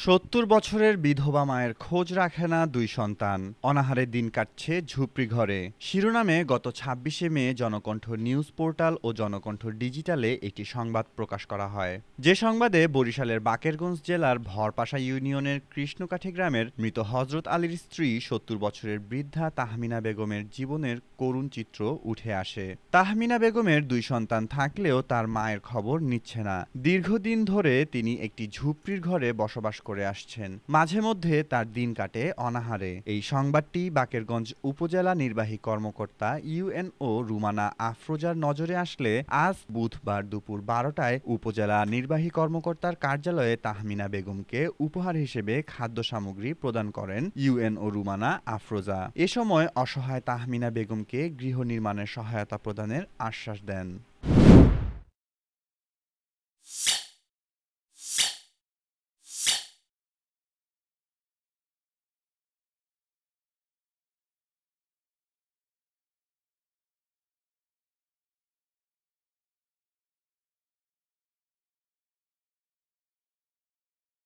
৭০ বছরের বিধবা মায়ের খোঁজ রাখে না দুই সন্তান, অনাহারে দিন কাটছে ঝুপড়ি ঘরে। শিরোনামে গত ২৬শে মে জনকণ্ঠ নিউজ পোর্টাল ও জনকণ্ঠ ডিজিটালে একটি সংবাদ প্রকাশ করা হয়। যে সংবাদে বরিশালের বাকেরগঞ্জ জেলার ভরপাশা ইউনিয়নের কৃষ্ণকাঠি গ্রামের মৃত হজরত আলীর স্ত্রী ৭০ বছরের বৃদ্ধা তাহমিনা বেগমের জীবনের করুণ চিত্র উঠে আসে। তাহমিনা বেগমের দুই সন্তান থাকলেও তার মায়ের খবর নিচ্ছে না। দীর্ঘদিন ধরে তিনি একটি ঝুপড়ির ঘরে বসবাস করে আসছেন। মাঝে মধ্যে তার দিন কাটে অনাহারে। এই সংবাদটি বাকেরগঞ্জ উপজেলা নির্বাহী কর্মকর্তা ইউএনও রুমানা আফরোজার নজরে আসলে আজ বুধবার দুপুর ১২টায় উপজেলা নির্বাহী কর্মকর্তার কার্যালয়ে তাহমিনা বেগমকে উপহার হিসেবে খাদ্য সামগ্রী প্রদান করেন ইউএনও রুমানা আফরোজা। এ সময় অসহায় তাহমিনা বেগমকে গৃহ নির্মাণের সহায়তা প্রদানের আশ্বাস দেন।